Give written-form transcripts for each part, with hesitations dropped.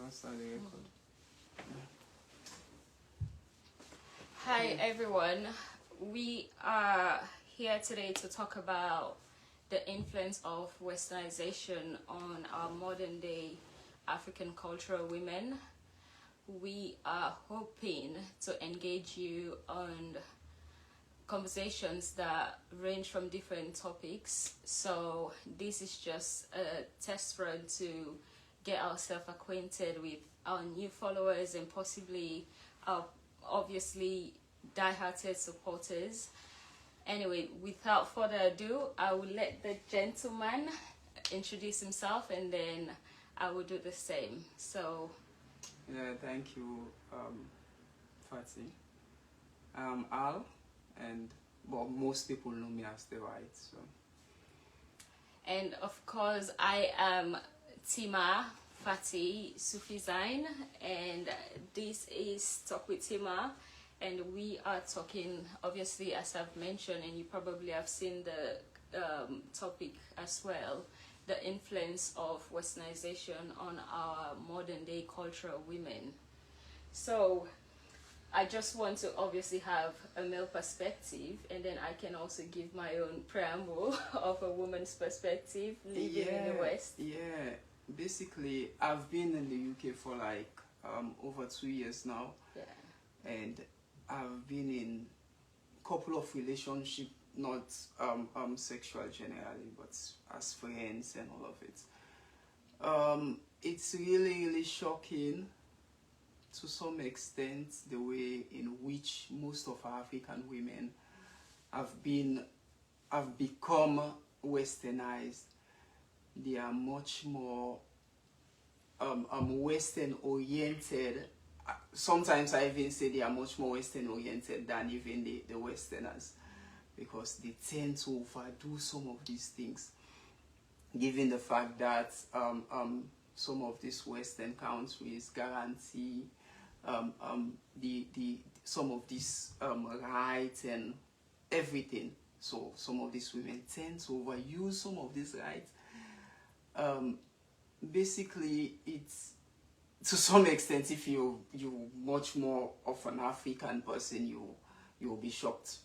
now start the record. Hi everyone, we are here today to talk about the influence of Westernization on our modern day African cultural women. We are hoping to engage you on conversations that range from different topics. So this is just a test run to get ourselves acquainted with our new followers and possibly our obviously die-hearted supporters. Anyway, without further ado, I will let the gentleman introduce himself and then I will do the same. So Yeah, thank you, Fatih. I'm Al, and well, most people know me as the White. So, and of course I am Tima Fatih Sufizine, and this is Talk with Tima, and we are talking, obviously, as I've mentioned, and you probably have seen the topic as well, the influence of Westernization on our modern day cultural women. So I just want to obviously have a male perspective, and then I can also give my own preamble of a woman's perspective living in the West. Yeah, basically, I've been in the UK for like over 2 years now. Yeah. And I've been in a couple of relationships, not sexual generally, but as friends and all of it. It's really shocking to some extent the way in which most of African women have become westernized. They are much more Western oriented. Sometimes I even say they are much more Western oriented than even the Westerners, because they tend to overdo some of these things, given the fact that some of these Western countries guarantee some of these rights and everything. So some of these women tend to overuse some of these rights. Basically, it's to some extent, if you much more of an African person, you will be shocked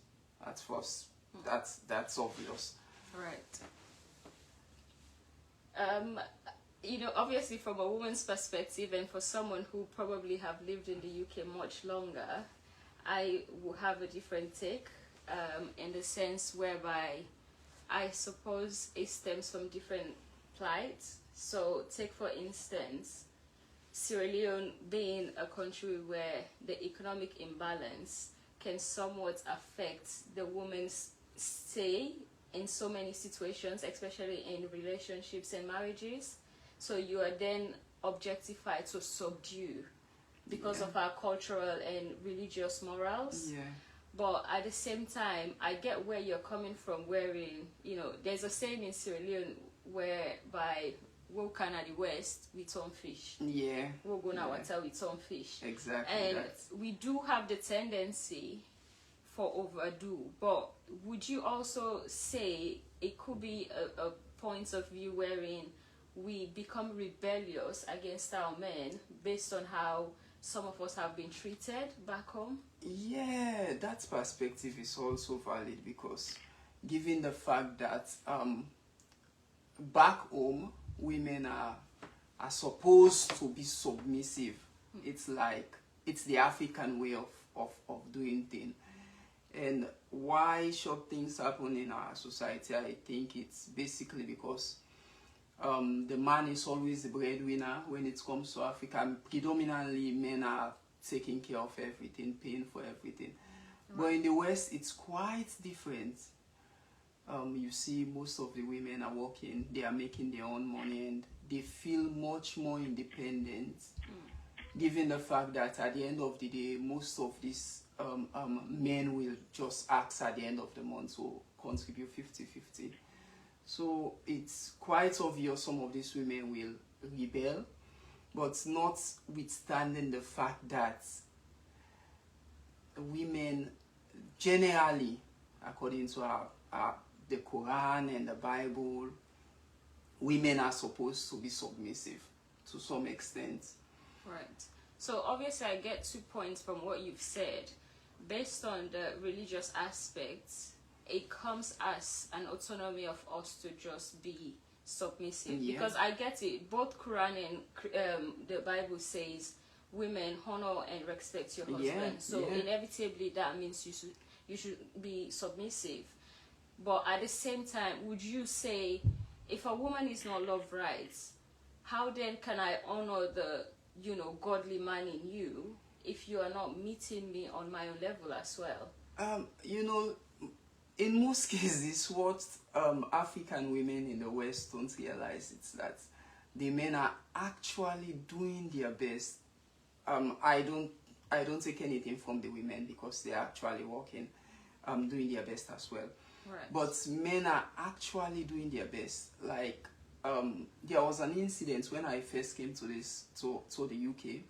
at first. That's obvious. Right. You know, obviously from a woman's perspective, and for someone who probably have lived in the UK much longer, I will have a different take, in the sense whereby I suppose it stems from different plights. So take for instance, Sierra Leone being a country where the economic imbalance can somewhat affect the woman's stay in so many situations, especially in relationships and marriages. So you are then objectified to subdue because of our cultural and religious morals. Yeah. But at the same time, I get where you're coming from, wherein, you know, there's a saying in Sierra Leone whereby we'll can at the West, we turn fish. Yeah. We'll go now water, we turn fish. Exactly. And we do have the tendency for overdo. But would you also say it could be a point of view wherein we become rebellious against our men based on how some of us have been treated back home? Yeah, that perspective is also valid, because given the fact that back home women are supposed to be submissive. It's like it's the African way of doing things. And why should things happen in our society? I think it's basically because the man is always the breadwinner when it comes to Africa. Predominantly, men are taking care of everything, paying for everything. Right. But in the West, it's quite different. You see, most of the women are working, they are making their own money, and they feel much more independent, given the fact that at the end of the day, most of these men will just ask at the end of the month to contribute 50-50. So it's quite obvious some of these women will rebel, but notwithstanding the fact that women generally, according to the Quran and the Bible, women are supposed to be submissive to some extent. Right. So obviously, I get 2 points from what you've said. Based on the religious aspects, it comes as an autonomy of us to just be submissive. Yeah. Because I get it. Both Quran and the Bible says women honor and respect your husband. Yeah, So yeah. inevitably that means you should be submissive. But at the same time, would you say if a woman is not loved right, how then can I honor the godly man in you if you are not meeting me on my own level as well? In most cases, what African women in the West don't realize is that the men are actually doing their best. I don't take anything from the women because they are actually working, doing their best as well. Right. But men are actually doing their best. Like there was an incident when I first came to the UK.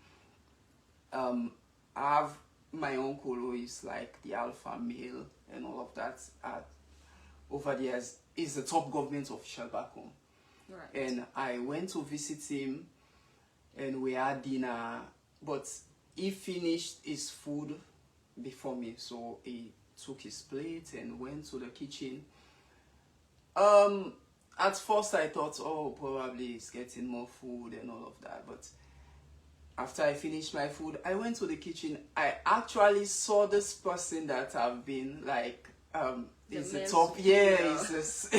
I have my uncle who is like the alpha male and all of that. Over the years, is the top government official back home. Right. And I went to visit him, and we had dinner. But he finished his food before me, so he took his plate and went to the kitchen. At first I thought, oh, probably he's getting more food and all of that. But after I finished my food, I went to the kitchen. I actually saw this person that I've been like, is the top, yeah, is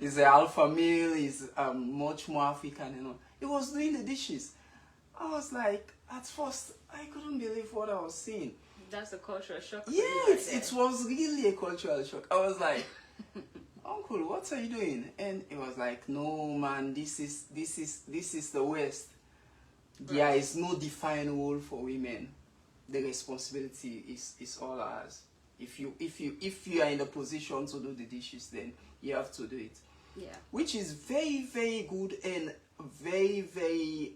he's the alpha male, he's much more African and all. He was doing the dishes. I was like, at first, I couldn't believe what I was seeing. That's a cultural shock. Yeah, it was really a cultural shock. I was like, Uncle, what are you doing? And it was like, no, man, this is the West. Right. There is no defined role for women. The responsibility is all ours. If you are in the position to do the dishes, then you have to do it. Yeah. Which is very, very good and very, very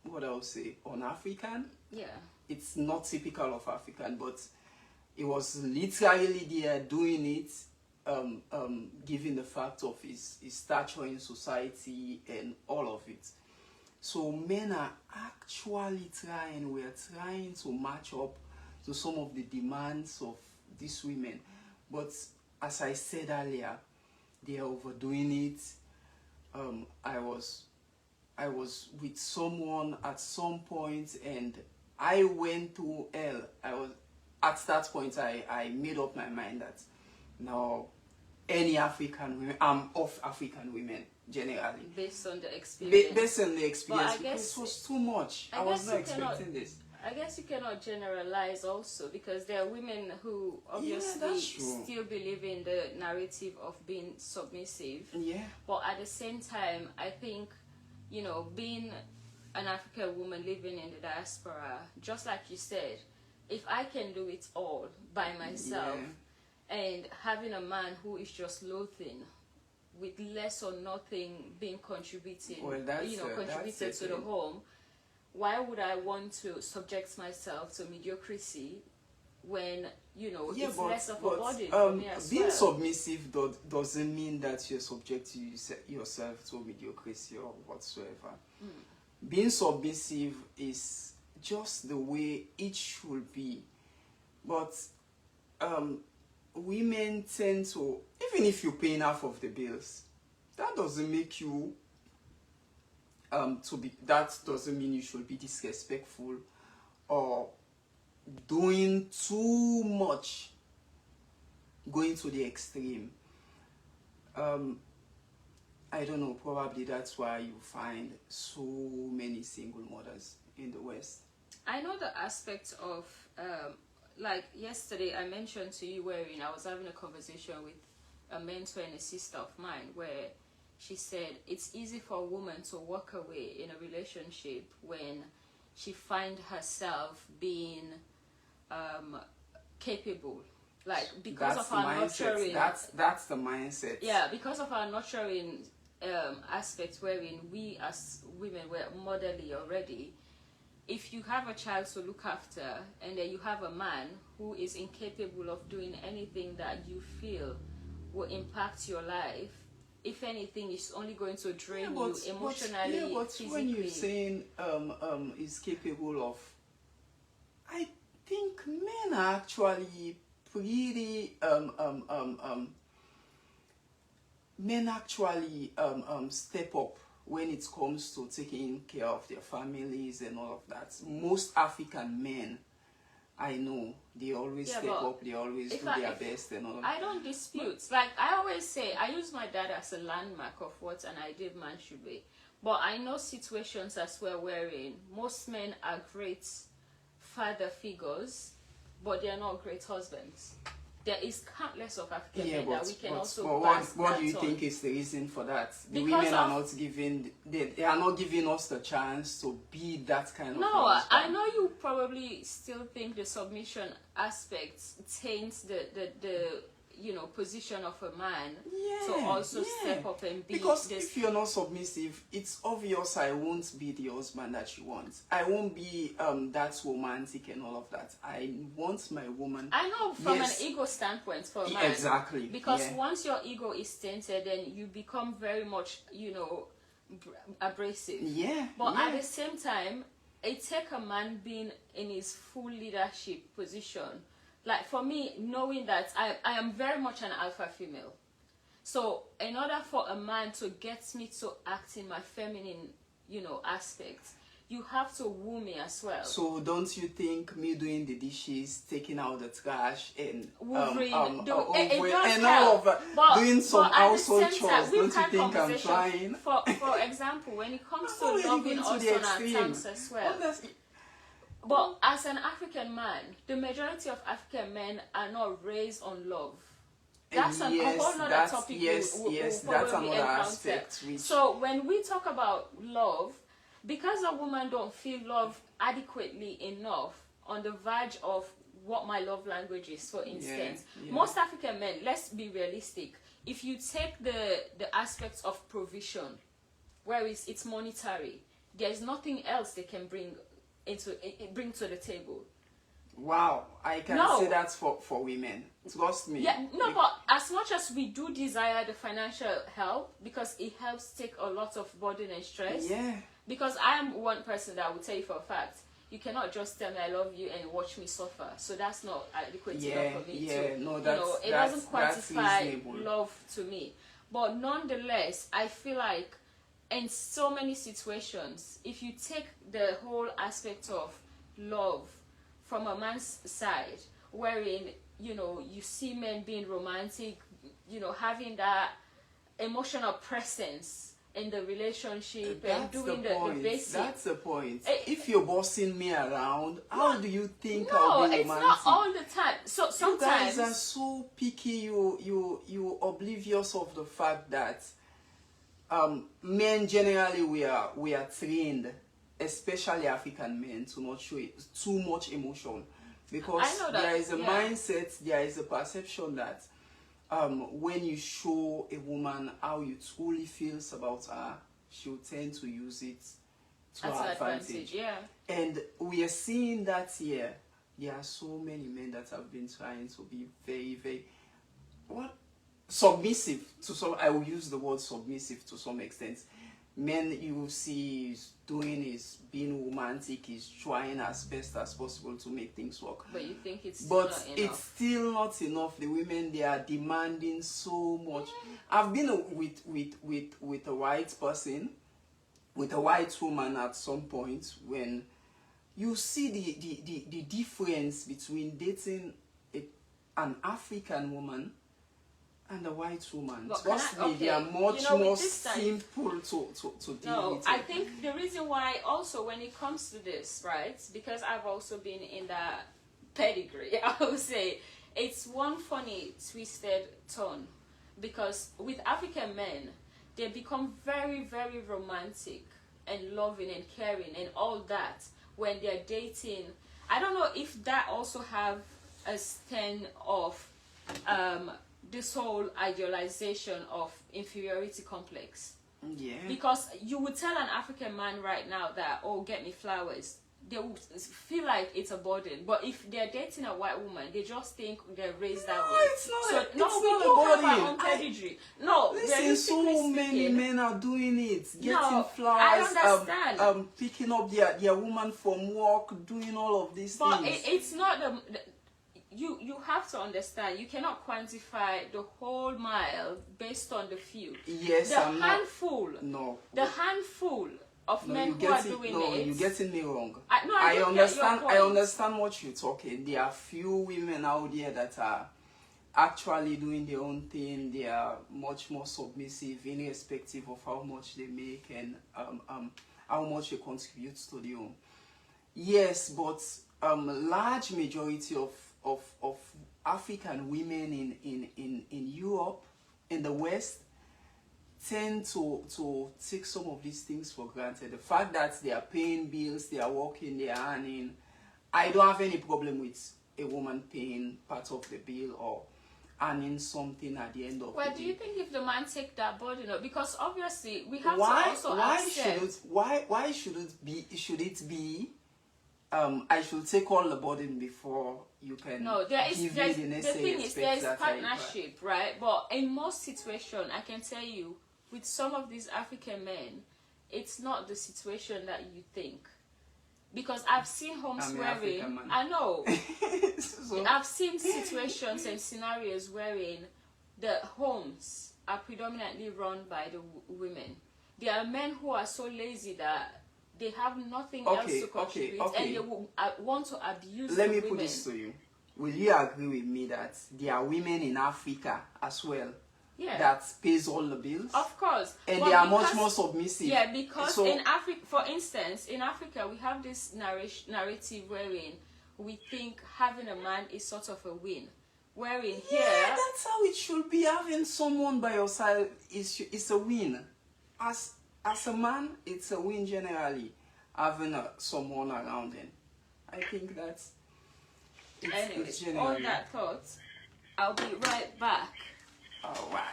what I would say, un-African. Yeah. It's not typical of African, but it was literally there doing it, given the fact of his stature in society and all of it. So men are actually trying, we're trying to match up to some of the demands of these women. But as I said earlier, they are overdoing it. I was with someone at some point and I went to hell. At that point I made up my mind that now any African women, I'm off African women generally. Based on the experience. Based on the experience, but I guess it was too much. I was not expecting this. I guess you cannot generalize also because there are women who obviously still believe in the narrative of being submissive. Yeah. But at the same time, I think, being an African woman living in the diaspora, just like you said, if I can do it all by myself and having a man who is just loathing with less or nothing being contributed to the home, why would I want to subject myself to mediocrity when it's less of a burden for me as being well? submissive doesn't mean that you're subjecting yourself to mediocrity or whatsoever. Being submissive is just the way it should be. But women tend to, even if you're paying half of the bills, that doesn't make you that doesn't mean you should be disrespectful or doing too much, going to the extreme. I don't know, probably that's why you find so many single mothers in the West. I know the aspect of like yesterday I mentioned to you wherein I was having a conversation with a mentor and a sister of mine where she said it's easy for a woman to walk away in a relationship when she finds herself being capable, like because that's of our nurturing. That's the mindset. Yeah, because of our nurturing aspect wherein we as women were motherly already. If you have a child to look after and then you have a man who is incapable of doing anything that you feel will impact your life, if anything, it's only going to drain but, you emotionally, but physically. when you're saying is capable of, I think men are actually pretty men actually step up when it comes to taking care of their families and all of that. Most African men I know, they always step up, they always do their best and all of that. I don't dispute. Like I always say, I use my dad as a landmark of what an ideal man should be. But I know situations as well wherein most men are great father figures, but they are not great husbands. There is countless of African men that we can also pass what do you think is the reason for that? The women are not giving, they are not giving us the chance to be that kind of husband. I know you probably still think the submission aspect taints the you know, position of a man to also step up and be because if you're not submissive, it's obvious I won't be the husband that you want. I won't be that romantic and all of that. I want my woman. I know from an ego standpoint for a man. Exactly. Because once your ego is tainted, then you become very much, you know, abrasive. But at the same time, it takes a man being in his full leadership position. Like for me, knowing that I am very much an alpha female. So in order for a man to get me to act in my feminine, you know, aspect, you have to woo me as well. So don't you think me doing the dishes, taking out the trash and doing some household chores, don't you think I'm trying? For example, when it comes to loving us on our terms as well. But as an African man, the majority of African men are not raised on love. That's a whole other topic. That's another aspect. So when we talk about love, because a woman don't feel love adequately enough on the verge of what my love language is, for instance, most African men, let's be realistic. If you take the aspects of provision, where it's monetary, there's nothing else they can bring to the table. Wow, I can say that for women. Trust me. But as much as we do desire the financial help, because it helps take a lot of burden and stress. Because I am one person that will tell you for a fact, you cannot just tell me I love you and watch me suffer. So that's not adequate enough for me it doesn't quantify love to me. But nonetheless, I feel like in so many situations, if you take the whole aspect of love from a man's side, wherein, you know, you see men being romantic, you know, having that emotional presence in the relationship and doing the basic. That's the point. If you're bossing me around, how do you think I'll be romantic? No, it's not all the time. So sometimes you guys are so picky. You oblivious of the fact that men generally we are trained, especially African men, to not show too much emotion, because there is a mindset, there is a perception that when you show a woman how you truly feels about her, she'll tend to use it to her advantage. And we are seeing that here. There are so many men that have been trying to be very, very submissive to some. I will use the word submissive to some extent. Men you will see is being romantic, is trying as best as possible to make things work. But you think it's still not enough. The women, they are demanding so much. I've been with a white person, with a white woman at some point, when you see the difference between dating an African woman and a white woman. Trust me, they are much more simple to deal with. I think the reason why also when it comes to this, right, because I've also been in that pedigree, I would say, it's one funny twisted tone. Because with African men, they become very, very romantic and loving and caring and all that when they're dating. I don't know if that also have a stem of this whole idealization of inferiority complex. Because you would tell an African man right now that, oh, get me flowers, they will feel like it's a burden. But if they're dating a white woman, they just think they're raised that way. It's not. So It's no, we not do a have burden. our own pedigree. No, Listen, so realistically many speaking, men are doing it, getting No, flowers, I understand. picking up their woman from work, doing all of these but things. it's not you have to understand. You cannot quantify the whole mile based on the few. Yes, The I'm handful. not. No. The handful of No, men who are doing it. you're getting me wrong. I don't understand. get your I point. understand what you're talking. There are few women out there that are actually doing their own thing. They are much more submissive, irrespective of how much they make and how much they contribute to the home. Yes, but large majority of African women in Europe, in the West, tend to take some of these things for granted. The fact that they are paying bills, they are working, they are earning. I don't have any problem with a woman paying part of the bill or earning something at the end of the day. Well, do you think if the man take that burden up? Because obviously we have why to also why accept. should it be I should take all the burden before you can No, give me the the necessary thing is, respect there's that partnership, right? But in most situations, I can tell you, with some of these African men, it's not the situation that you think. Because I've seen homes I'm an African man. I know, So, I've seen situations and scenarios wherein the homes are predominantly run by the women. There are men who are so lazy that they have nothing else to contribute, and they will want to abuse let the me women. put this to you. Will you agree with me that there are women in Africa as well that pays all the bills? Of course. And Well, they are much more submissive. Yeah, because So, in Africa, for instance, in Africa, we have this narrative wherein we think having a man is sort of a win. Wherein here... yeah, that's how it should be. Having someone by your side is a win. As a man, it's a win generally. Having someone around him. I think that's... Anyways, on that thought, I'll be right back. All right.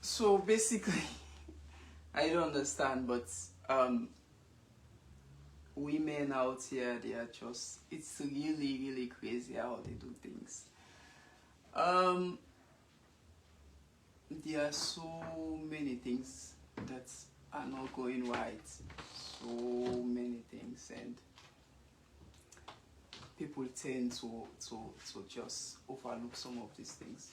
So basically, I don't understand, but women out here, they are just, it's really, really crazy how they do things. There are so many things that are not going right. So many things, and people tend to just overlook some of these things.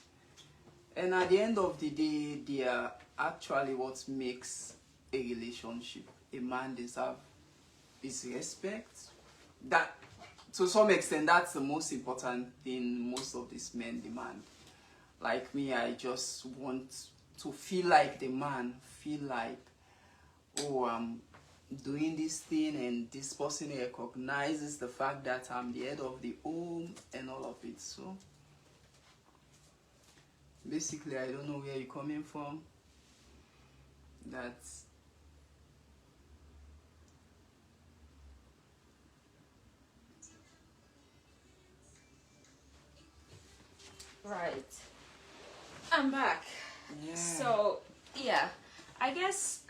And at the end of the day, they are actually what makes a relationship. A man deserves his respect. That, to some extent, that's the most important thing most of these men demand. Like me, I just want to feel like the man, feel like, oh, I'm doing this thing and this person recognizes the fact that I'm the head of the home and all of it. So basically, I don't know where you're coming from. That's Right. I'm back. yeah. So, yeah, I guess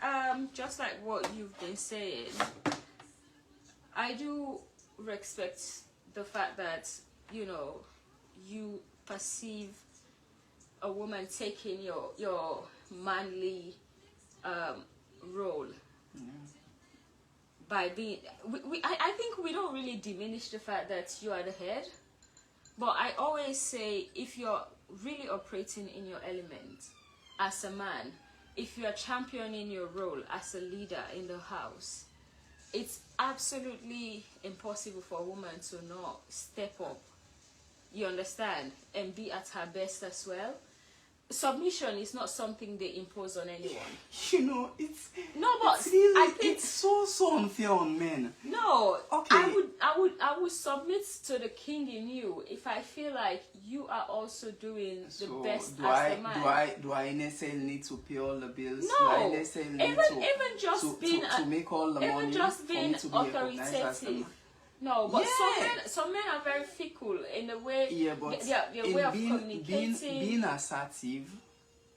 just like what you've been saying, I do respect the fact that, you know, you perceive a woman taking your manly role by being... I think we don't really diminish the fact that you are the head. But I always say, if you're really operating in your element as a man, if you're championing your role as a leader in the house, it's absolutely impossible for a woman to not step up, you understand, and be at her best as well. Submission is not something they impose on anyone. You know, it's really, I think it's so unfair on men. No, Okay. I would submit to the king in you if I feel like you are also doing the best as the man. Do I necessarily need to pay all the bills? No, Do I necessarily need even just being to make all the money even just for being me to be recognized as the man? authoritative. No, but Yeah. some men are very fickle in the way. Yeah, but their in way of being communicating. being assertive,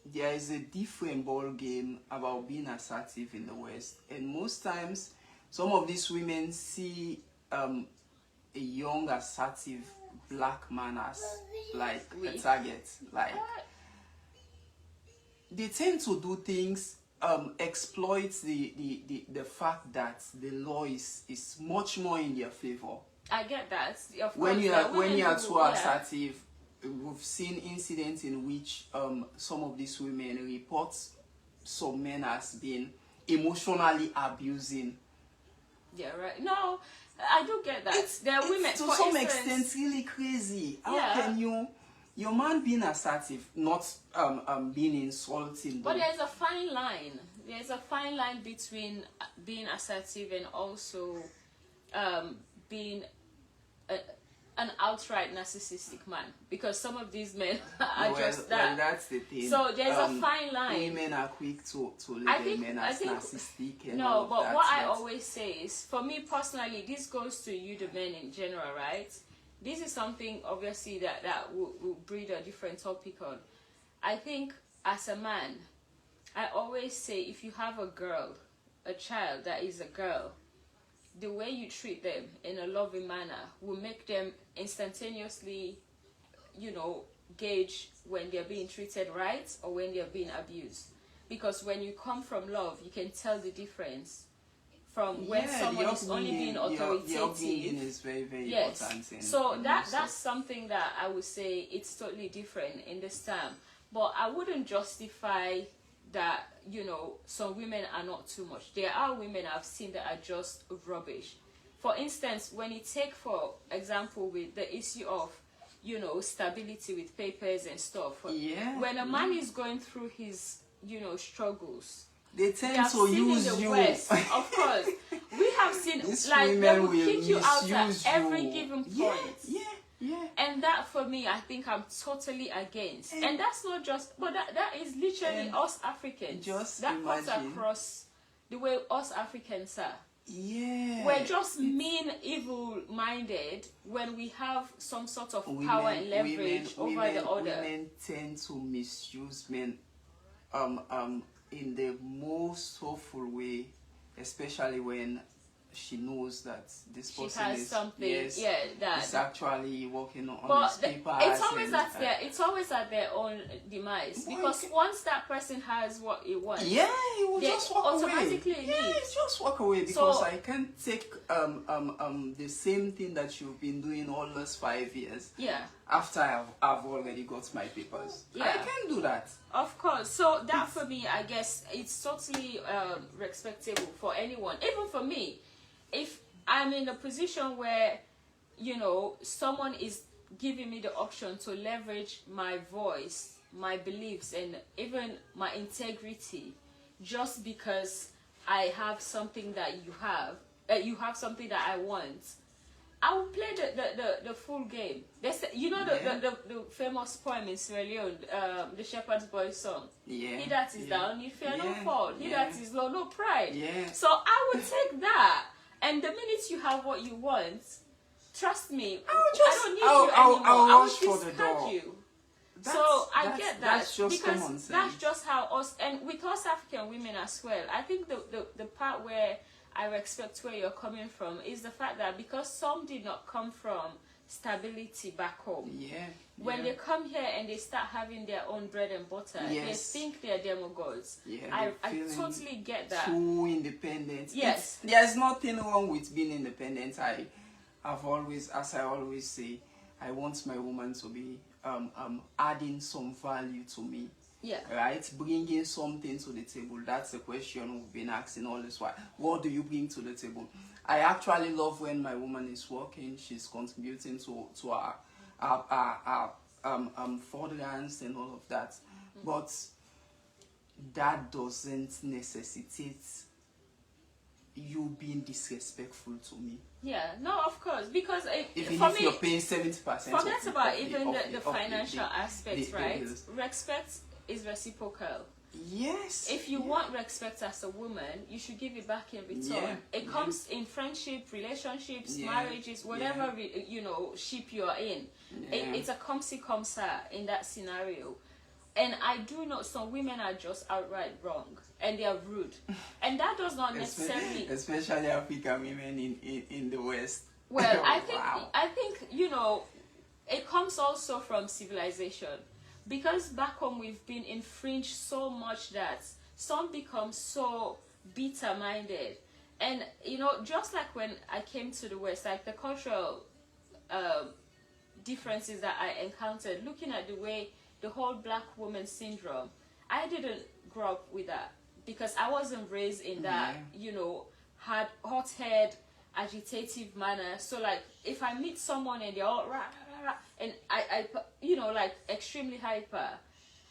there is a different ball game about being assertive in the West, and most times, some of these women see a young assertive black man as like a target. Like they tend to do things, exploit the fact that the law is much more in their favor. I get that. Of course, When you are too yeah. assertive, we've seen incidents in which some of these women report some men as being emotionally abusing. Yeah, right. No, I do get that. There are women To for some instance, extent really crazy. How Yeah. can your man being assertive, not being insulting? But there's a fine line. There's a fine line between being assertive and also being an outright narcissistic man, because some of these men are just that. Well, that's the thing. So there's a fine line. Women are quick to I label think- men I as think- narcissistic and No, all of but that. what I always say is, for me personally, this goes to you, the men in general, right? This is something obviously that will breed a different topic on. I think as a man, I always say, if you have a girl, a child that is a girl, the way you treat them in a loving manner will make them instantaneously, gauge when they're being treated right or when they're being abused. Because when you come from love, you can tell the difference from when someone is only being authoritative. The upbringing is very, very Yes. important. So that's something that I would say it's totally different in this time. But I wouldn't justify that, some women are not too much. There are women I've seen that are just rubbish. For instance, when you take, for example, with the issue of, stability with papers and stuff. Yeah. When a man is going through his, struggles, They we tend have to seen use in the you. West, of course. We have seen, These like, they women will will kick you out at misuse every you. given point. Yeah. And that, for me, I think I'm totally against. And that's not just, but that is literally us Africans. Just that cuts imagine. across the way us Africans are. Yeah. We're just mean, evil-minded when we have some sort of power and leverage over the other. Women tend to misuse men in the most awful way, especially when she knows that this She person has is something, is actually working on But his papers. it's always at their own demise, because once that person has what he wants, he will they just walk automatically away. leave. Just walk away, because So- I can't take the same thing that you've been doing all those 5 years Yeah. after I've already got my papers. Yeah. I can't do that. Of course. So that, for me, I guess it's totally respectable for anyone, even for me. If I'm in a position where, someone is giving me the option to leverage my voice, my beliefs, and even my integrity, just because I have something that you have something that I want, I will play the full game. The famous poem in Sierra Leone, the Shepherd's Boy song. Yeah. He that is down, you fear no Yeah. fall. He Yeah. that is low, no pride. Yeah. So I would take that. And the minute you have what you want, trust me, I don't need you anymore. I rush will for the discard door. you. So I get that, That's just because common sense. that's just how us, and with us African women as well. I think the part where I respect where you're coming from is the fact that because some did not come from stability back home, Yeah. when they come here and they start having their own bread and butter, Yes. they think they're demigods. Yeah, I they're feeling totally get that. Too independent. Yes. There's nothing wrong with being independent. I always say, I want my woman to be adding some value to me. Yeah. Right? Bringing something to the table. That's the question we've been asking all this while. What do you bring to the table? I actually love when my woman is working. She's contributing to our furtherance and all of that. Mm-hmm. But that doesn't necessitate you being disrespectful to me. Yeah, no, of course, because Even for if me, you're paying 70%. forget about even the financial aspects, the right? bills. Respect is reciprocal. Yes. If you want respect as a woman, you should give it back in return. It comes in friendship, relationships, marriages, whatever ship you are in. It's a come see come ça in that scenario. And I do know some women are just outright wrong and they are rude, and that does not necessarily, especially African women in the West. Well, I think it comes also from civilization, because back home we've been infringed so much that some become so bitter-minded, and just like when I came to the West, like the cultural differences that I encountered, looking at the way the whole black woman syndrome, I didn't grow up with that because I wasn't raised in that, hot-head, agitative manner. So like if I meet someone and they're all rah, rah, rah, and I like extremely hyper,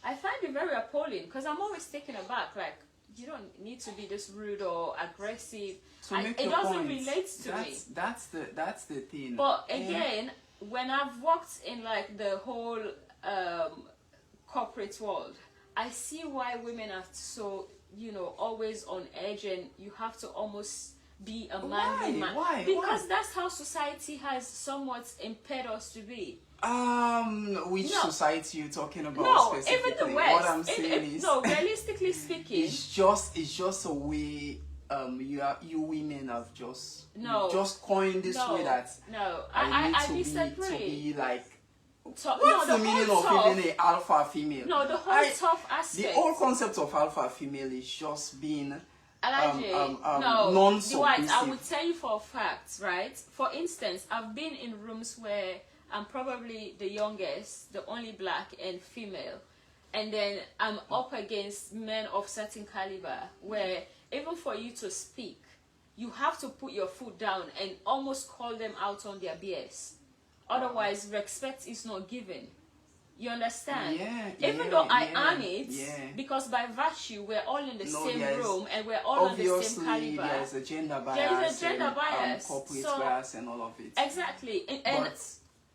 I find it very appalling because I'm always taken aback. Like, you don't need to be this rude or aggressive. So it doesn't relate to me. That's the thing. But again, when I've worked in like the whole corporate world, I see why women are so always on edge, and you have to almost be a manly man. Because that's how society has somewhat impaired us to be. Which society you talking about? No, specifically? Even the West. What I'm saying is, no, realistically speaking, it's just a way. You women have just coined this way that I to disagree. be like. What's the meaning of even an alpha female? No, the whole tough aspect. The whole concept of alpha female is just being no, non-submissive. I would tell you for a fact, right? For instance, I've been in rooms where I'm probably the youngest, the only black and female, and then I'm up against men of certain caliber, where even for you to speak, you have to put your foot down and almost call them out on their BS. Otherwise, respect is not given. You understand? Even though I earn it, because by virtue we're all in the same room and we're all on the same caliber. There's a gender bias. There is a gender bias. Corporate bias and all of it. Exactly. And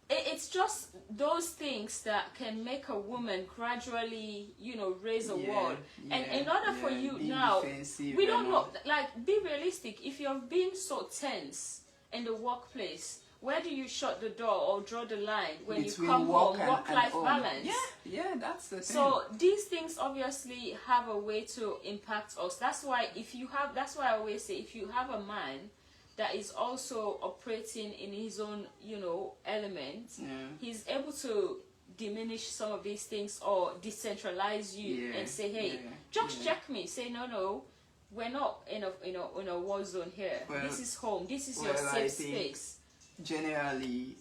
it's just those things that can make a woman gradually, raise a wall. And in order for you now, we don't know, like, be realistic. If you're being so tense in the workplace, where do you shut the door or draw the line when you come home? Work-life balance. Yeah, that's the thing. So these things obviously have a way to impact us. That's why I always say, if you have a man that is also operating in his own, element, he's able to diminish some of these things or decentralize you and say, hey, just check me. Say, no, we're not in a war zone here. This is home. This is your safe space. Generally,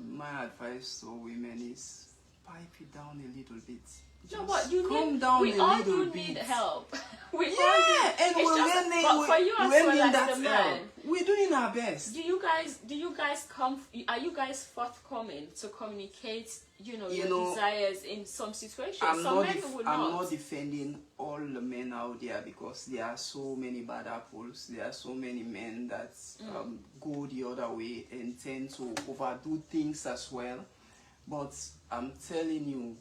my advice to women is pipe it down a little bit. No, but we all do need help. And we're learning. But for you as well as the man, we're doing our best. Do you guys are you guys forthcoming to communicate, your desires in some situations? I'm not defending all the men out there, because there are so many bad apples. There are so many men that go the other way and tend to overdo things as well. But I'm telling you,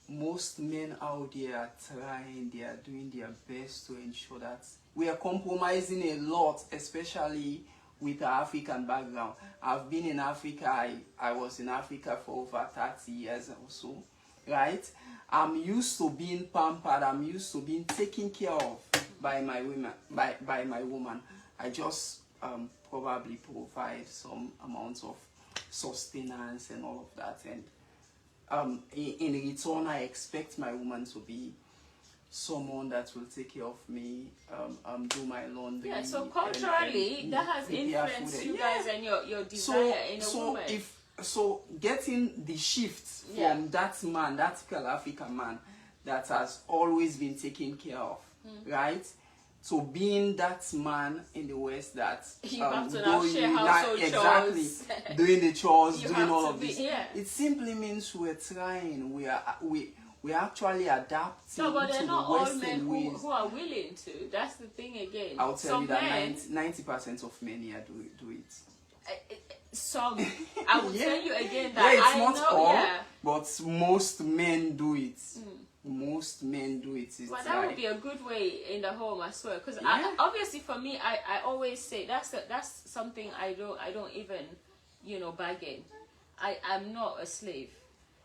most men out there are trying, they are doing their best to ensure that we are compromising a lot, especially with our African background. I've been in Africa, I was in Africa for over 30 years or so, right? I'm used to being pampered, I'm used to being taken care of by my woman. I just probably provide some amount of sustenance and all of that, and in return, I expect my woman to be someone that will take care of me, do my laundry. Yeah, so culturally, that has influenced you guys and your desire in a woman. So getting the shift from that man, that typical African man that has always been taken care of, right? To being that man in the West that you have to now share household chores. Doing the chores, doing all of this. It simply means we're trying. We're actually adapting to the Western ways. No, but they're not all men who are willing to. That's the thing again. I'll tell you that 90% of men here do it. Some. I will tell you again that it's not all, but most men do it. most men do it. It's Well, that like, would be a good way in the home as well. Because Yeah. obviously for me, I always say that's something I don't even, bargain. I'm not a slave.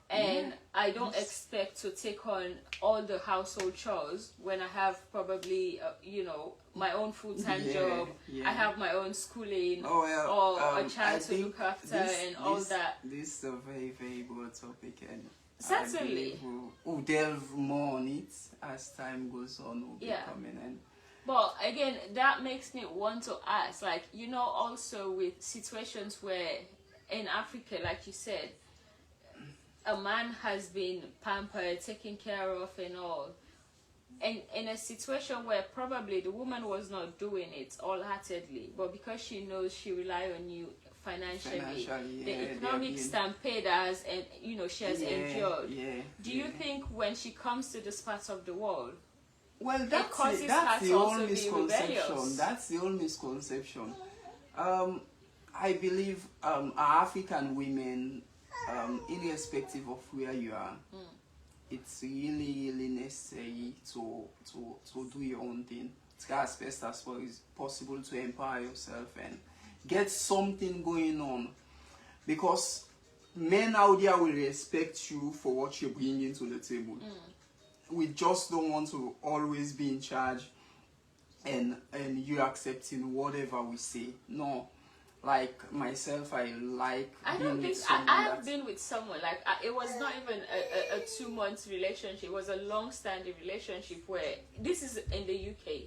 And Yeah. I don't expect to take on all the household chores when I have probably, my own full-time Yeah, job. yeah. I have my own schooling Oh, well, or a I child to think look after and all that. This is a very, very good topic, and Certainly. I believe we'll delve more on it as time goes on. We'll be Yeah. coming in. But again, that makes me want to ask, like, also with situations where in Africa, like you said, a man has been pampered, taken care of and all. And in a situation where probably the woman was not doing it all-heartedly, but because she knows she rely on you financially, the economic stampede has, and she has endured. Yeah, Do you think when she comes to this part of the world, well, that's causes that's her the to whole also be misconception. rebellious? That's the whole misconception. I believe our African women, irrespective of where you are, it's really, really necessary to do your own thing. Try as best as well as possible to empower yourself and get something going on, because men out there will respect you for what you're bringing to the table. We just don't want to always be in charge and you accepting whatever we say. No, like myself, I don't think I have been with someone like it was not even a 2 month relationship. It was a long-standing relationship where this is in the UK.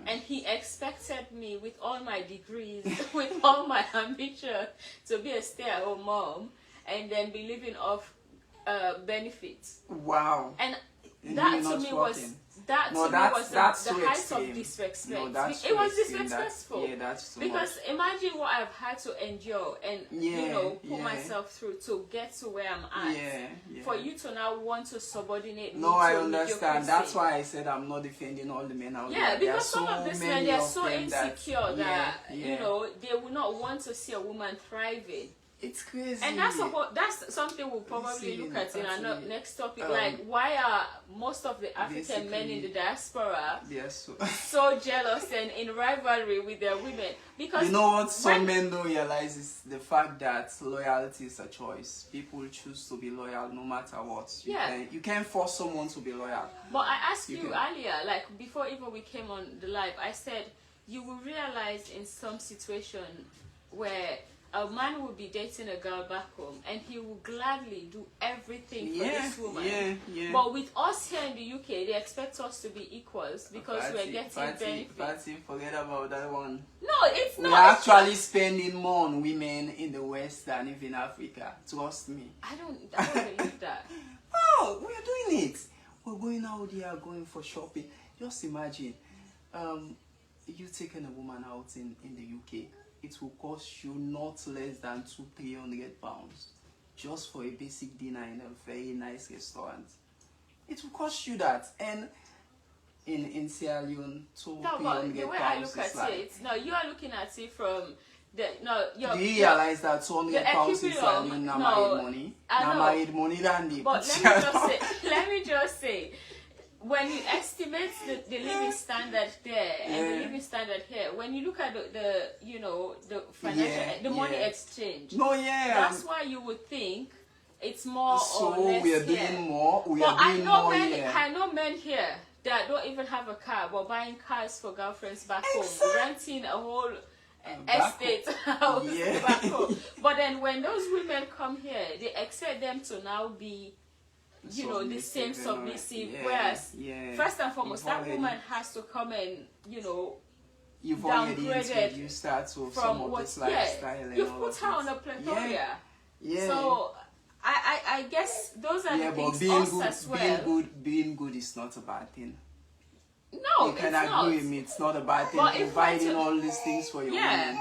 And he expected me, with all my degrees, with all my ambition, to be a stay-at-home mom and then be living off benefits. Wow. And that to me was the height of disrespect. It was disrespectful. That's because much. Imagine what I've had to endure and put myself through to get to where I'm at. For you to now want to subordinate me. No, I understand. That's why I said I'm not defending all the men out there. Yeah, because some of these men, they're so insecure that they will not want to see a woman thriving. It's crazy. And that's something we'll probably look at in our next topic. Like, why are most of the African men in the diaspora so jealous and in rivalry with their women? Because you know what some men don't realize is the fact that loyalty is a choice. People choose to be loyal no matter what. You can't force someone to be loyal. But I asked you earlier, like before even we came on the live, I said you will realize in some situation where a man will be dating a girl back home and he will gladly do everything for this woman. But with us here in the UK, they expect us to be equals because we're getting benefits. Forget about that one. No, it's not. We're actually spending more on women in the West than even Africa. Trust me. I don't believe that. Oh, we're doing it. We're going out there, going for shopping. Just imagine, you taking a woman out in the UK. It will cost you not less than £200-300 just for a basic dinner in a very nice restaurant. It will cost you that, and in Sierra Leone, £200-300 the way I look at it, no, you are looking at it from do you realize that £200 in Sierra Leone money? Married money than the. But let me just say. When you estimate the living standard there and the living standard here, when you look at the financial, the money exchange, that's why you would think it's more or less. We are doing more. I know men here that don't even have a car, but buying cars for girlfriends back home, renting a whole estate house back home. But then when those women come here, they expect them to now be the same submissive, whereas first and foremost that woman has to come and you've already introduced her to some of this lifestyle. You've put her on a plethora. So I guess those are the things as well. Being good is not a bad thing. No, you can agree with me. It's not a bad thing. But providing all these things for your woman,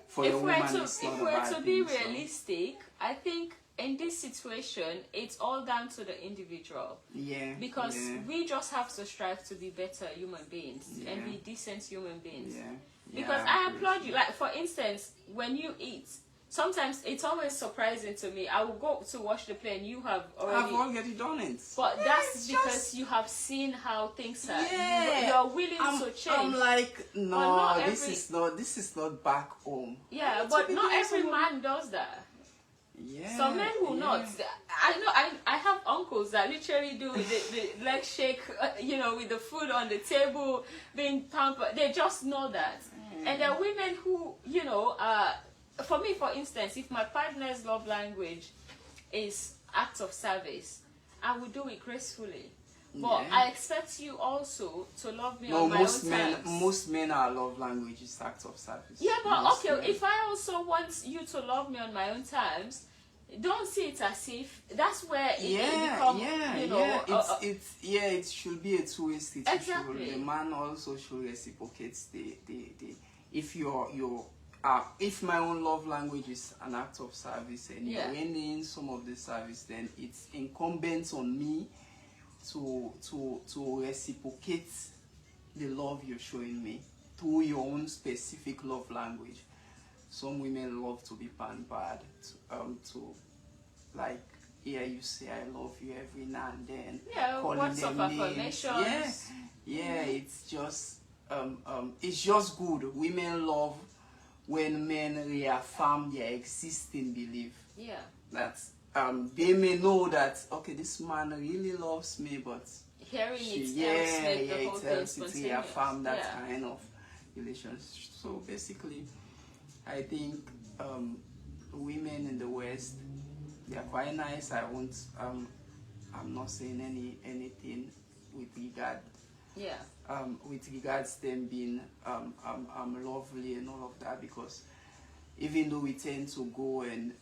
for your woman, it's not a bad thing. If we're to be realistic, I think in this situation, it's all down to the individual. Because we just have to strive to be better human beings and be decent human beings. Because I applaud you. Like, for instance, when you eat, sometimes it's always surprising to me. I will go to watch the play and you have I've already. already done it. But Yeah, that's it's because just- you have seen how things are. Yeah. You're willing to change. I'm like, no, not this every- is not back home. Yeah, I need to but be not doing every some- man does that. Yeah. Some men will yeah. not. I know. I have uncles that literally do the leg shake, you know, with the food on the table, being pampered. They just know that. And there are women who, you know, for me, for instance, if my partner's love language is acts of service, I will do it gracefully. But Yeah. I expect you also to love me No, on my most own men, terms. most men are love language is acts of service. Yeah, but Most okay, men. if I also want you to love me on my own terms, don't see it as if that's where it becomes, you know, It should be a two-way street. Exactly. The man also should reciprocate the if if my own love language is an act of service and Yeah. you're ending some of the service, then it's incumbent on me to reciprocate the love you're showing me through your own specific love language. Some women love to be pampered, to like hear you say I love you every now and then. Yeah, calling words of them names. affirmations. Yeah, it's just good. Women love when men reaffirm their existing belief. Yeah. That they may know that okay, this man really loves me, but Hearing it helps yeah, make the whole it thing helps it spontaneous. reaffirm that Yeah. kind of relationship. So basically, I think women in the West, they are quite nice. I'm not saying anything with regard Yeah. with regards them being lovely and all of that, because even though we tend to go and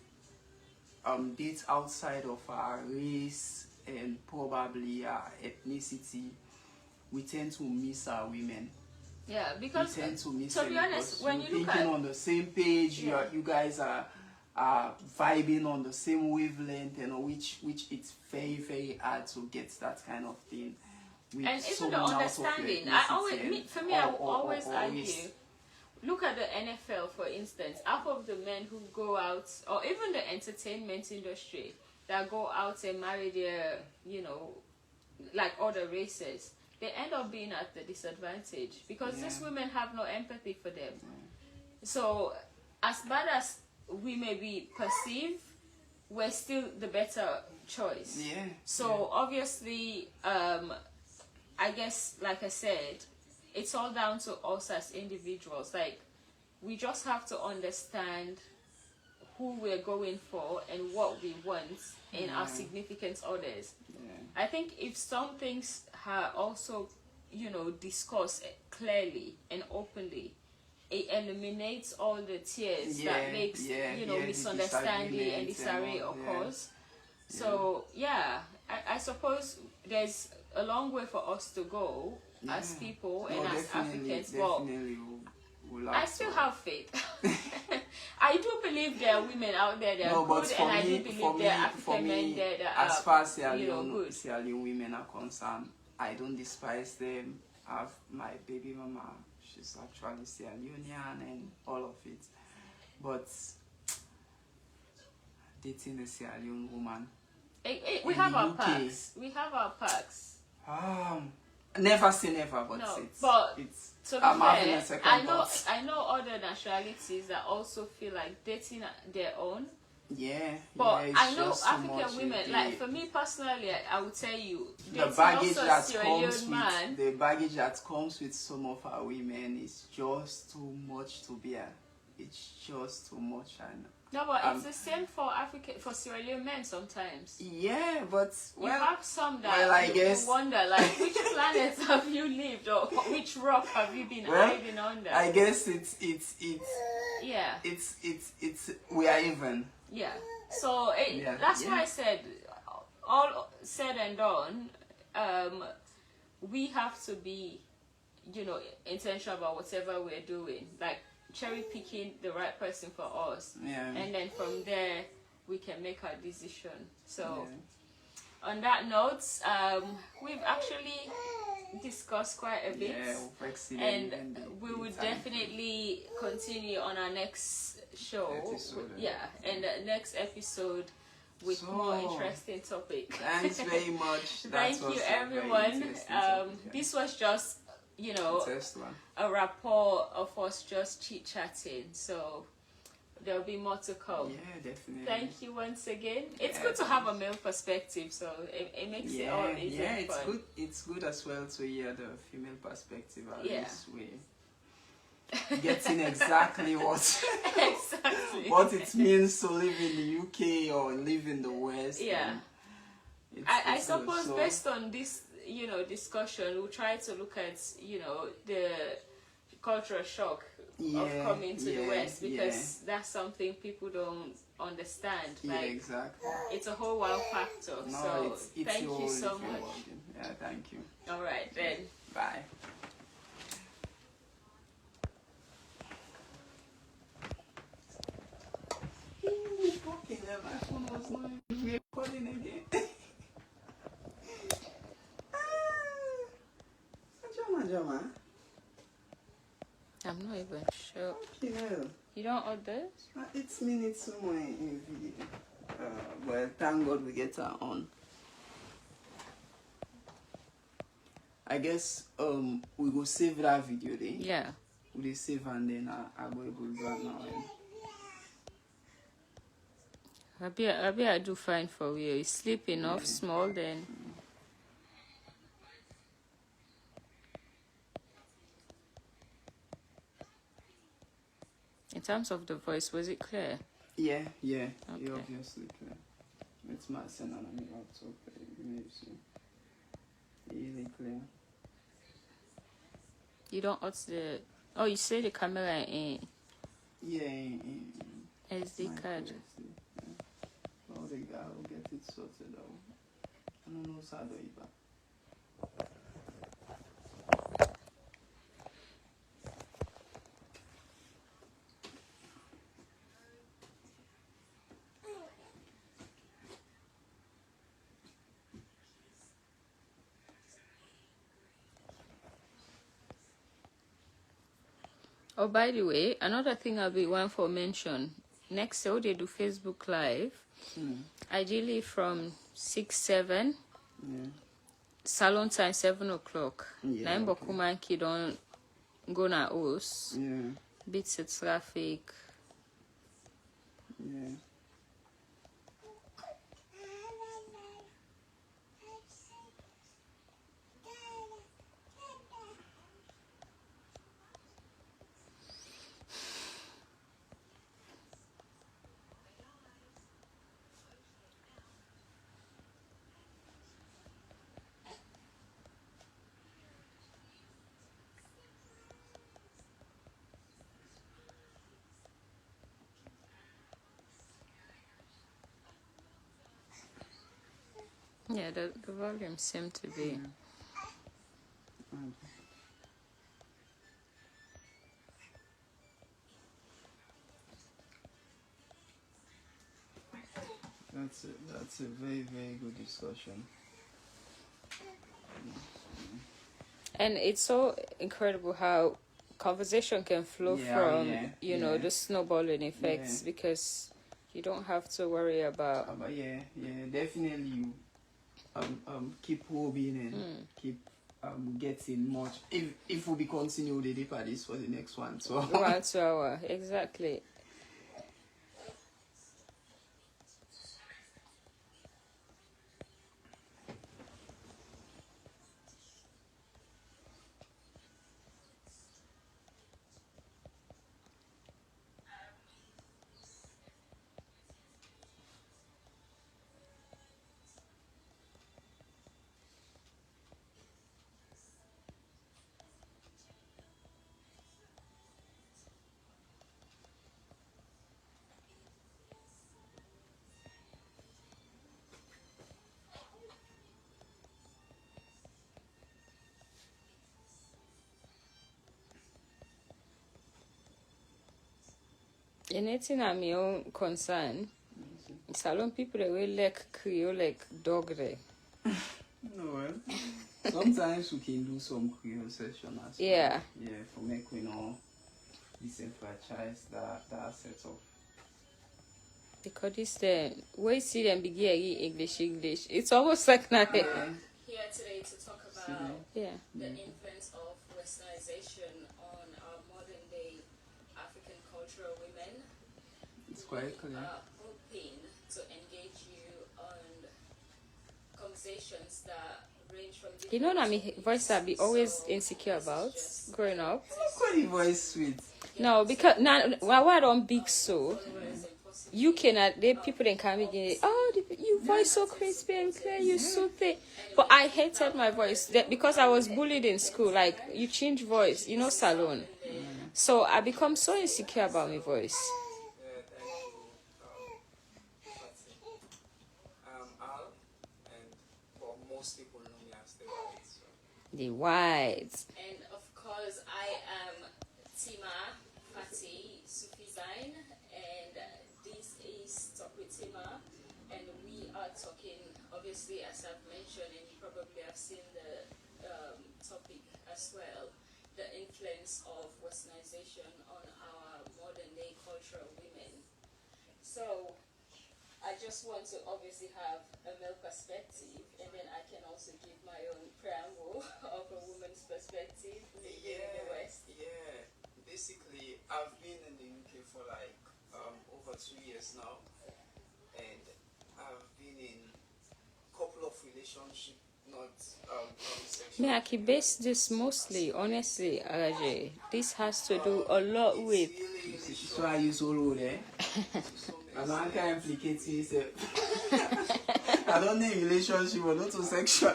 date outside of our race and probably our ethnicity, we tend to miss our women. Yeah, because We tend to miss to them be honest, because when you're you look thinking at on the same page, Yeah. you guys are vibing on the same wavelength, and which it's very hard to get that kind of thing. With and even the someone out of your understanding, ethnicity for me, I will always argue. Look at the NFL, for instance. Half of the men who go out, or even the entertainment industry that go out and marry their, you know, like other races, they end up being at the disadvantage because Yeah. these women have no empathy for them. So, as bad as we may be perceived, we're still the better choice. Yeah. So obviously, I guess, like I said, it's all down to us as individuals. Like, we just have to understand who we're going for and what we want in our significant others. Yeah. I think if some things are also, you know, discussed clearly and openly, it eliminates all the tears that makes, you know, the misunderstanding and disarray disagreement and all, occurs. So, yeah, I suppose there's a long way for us to go as people and as Africans. But we'll I still have faith. I do believe there are women out there that are good, and I do believe there are African men there that as are, far as you know, good. Sierra Leone women are concerned, I don't despise them. I have my baby mama, she's actually Sierra Leonean and all of it. But dating a Sierra Leone woman, We in have the our UK. packs. We have our packs. never say never, but No, it's but it's To be I'm having a fair, second thought. I know other nationalities that also feel like dating their own. Yeah, But yeah, I it's know just so African much, women, like for me personally, I would tell you, the dating baggage also a that Sierra comes Leone man. with the baggage that comes with some of our women is just too much to bear. It's just too much, and No, but it's the same for Sierra Leone men sometimes. yeah, but You well, have some that well, I you guess- wonder, like, which planet have you lived, or which rock have you been well, hiding under? I guess it's Yeah, we are even. yeah. So Yeah, that's yeah. why I said, all said and done, we have to be, you know, intentional about whatever we're doing, like cherry picking the right person for us, Yeah. and then from there we can make our decision. So. Yeah. on that note, we've actually discussed quite a bit, and we will definitely continue on our next show. And the next episode with more interesting topic. Thanks very much. Thank you, everyone. This was just, a rapport of us just chit-chatting, so there'll be more to come. Yeah, definitely. Thank you once again. It's good to have a male perspective, so it makes it all easier. Yeah, it's good. It's good as well to hear the female perspective. At least we're getting exactly what what it means to live in the UK or live in the West. Yeah. I suppose based on this, discussion, we'll try to look at, the cultural shock of coming to the West, because that's something people don't understand. Exactly. It's a whole wow factor. No, so it's thank you so much. Yeah, thank you. All right then. Bye. Fucking hell, my phone was not recording again. Jama. I'm not even sure. Fucking hell. You don't order? It's minutes somewhere in video. Well, thank God we get her on. I guess we go save that video then. Yeah. We save and then I go able to do it now. I do fine for you. You sleep enough small then. In terms of the voice, was it clear? Yeah. Okay. You're obviously clear. It's my son and I'm laptop. Really clear. You don't watch the... Oh, you say the camera in... Yeah. SD card. Well, the guy will get it sorted out. I don't know how to do it. Oh, by the way, another thing I'll be one for mention. Next year, they do Facebook Live. Ideally from 6, 7. Salon time 7 o'clock. Yeah, Now, Bokumanki don't go na house. Yeah. Beats the traffic. Yeah. Yeah, the volume seemed to be... That's a very, very good discussion. And it's so incredible how conversation can flow from, the snowballing effects, because you don't have to worry about... Definitely you keep hoping and keep getting much. If we continue the deeper this for the next one. So 1 2 hour, exactly. Anything at my own concern, Salon people they will like Creole like dog there. No, sometimes we can do some Creole session as well. Yeah. Yeah, for make we know disenfranchise that set of. Because this when you see them begin English, it's almost like nothing. Here today to talk about the influence of Westernization on our modern day African cultural women. It's quite clear. We are hoping to engage you on conversations that range from different. You know what I mean? Voice I be always insecure about growing up. Quite the voice sweet. No, because now why I don't big so. You cannot. They people then come again. Oh, you voice so crispy and clear. You so thick. But I hated my voice because I was bullied in school. Like you change voice, you know, salon. So I become so insecure about my voice. The white. And of course, I am Tima Fati Sufizine, and this is Talk with Tima, and we are talking, obviously, as I've mentioned, and you probably have seen the topic as well, the influence of Westernization on our modern day cultural women. So I just want to obviously have a male perspective, and then I can also give my own preamble of a woman's perspective living in the West. Yeah, basically, I've been in the UK for like over 2 years now, and I've been in a couple of relationships, not sexual. Me, I can base this mostly, honestly, Araje. This has to do a lot with. So I use all there. I don't can implicate myself. I don't need relationship or not to sexual.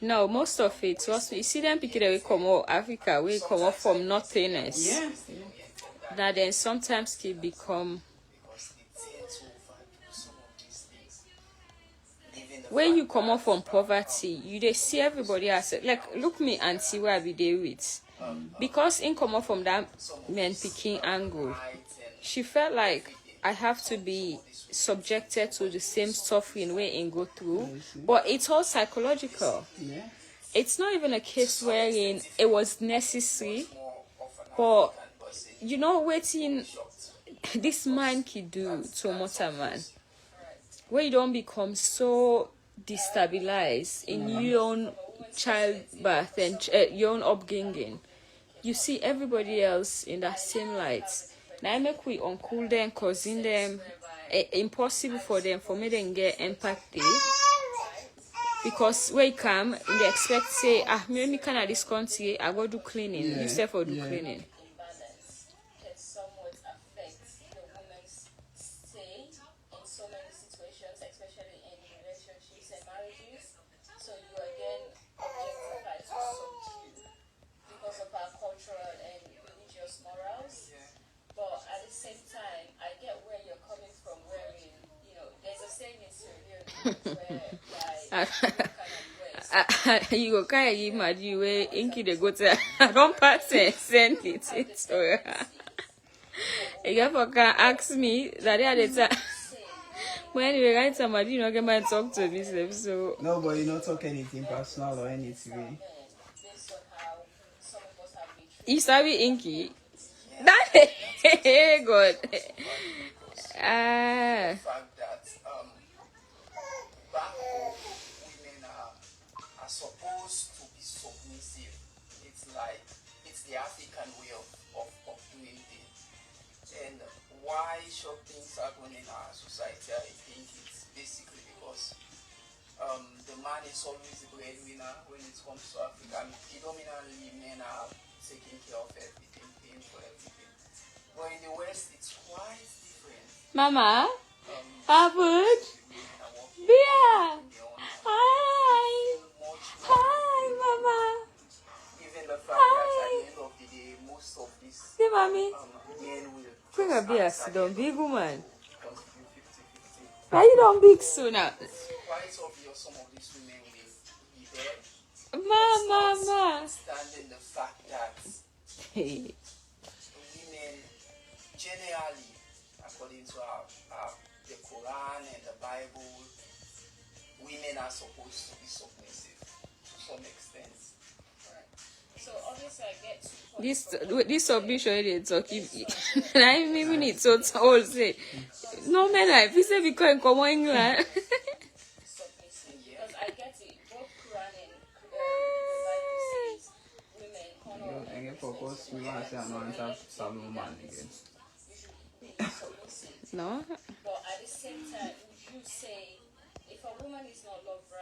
No, most of it was you see them people that we come out Africa, we come out from nothingness. Yes. That then sometimes can become when you come out from poverty, you they see everybody else like look me auntie where I be there with. Because in come out from that men picking angle, she felt like I have to be subjected to the same suffering way and go through. But it's all psychological. It's not even a case wherein it was necessary. But you know waiting this mind can do to a mortal man. Where you don't become so destabilized in your own childbirth and your own upbringing. You see everybody else in that same light. Now I make we uncool them, causing them impossible for them for me to get empathy. Because when you come, they expect say, me can at this country, I go do cleaning. You say for do cleaning. You go kind of imagine where Inky they go to I don't pass and send it to her. You can ask me that they are the time when you write somebody you know get my talk to me so no, but you not talk anything personal or anything. You sabi Inky? That good. Supposed to be submissive. It's like it's the African way of doing things. And why short things happen in our society, I think it's basically because the man is always the breadwinner when it comes to Africa. Predominantly men are taking care of everything, paying for everything. But in the West it's quite different. Mama, Abud, Bia, hi. Hi, Mama. Even the fact that at the end of the day, most of these mommy. Men will bring a beer, sit down, big woman. contribute 50-50. Why you don't big sooner? Quite obvious some of these women will be there. Mama. Standing the fact that generally, according to the Quran and the Bible, women are supposed to be submissive to some extent. Right. So obviously I get 2 points. This submission they talking. I mean it so all say. No man, if you say we can come on England. Submissive. Because I get it. Both Quran and the Bible says women honor and Again, focus. We want to say I'm not Solomon again. you should be submissive. No. But at the same time, would you say if a woman is not loved right,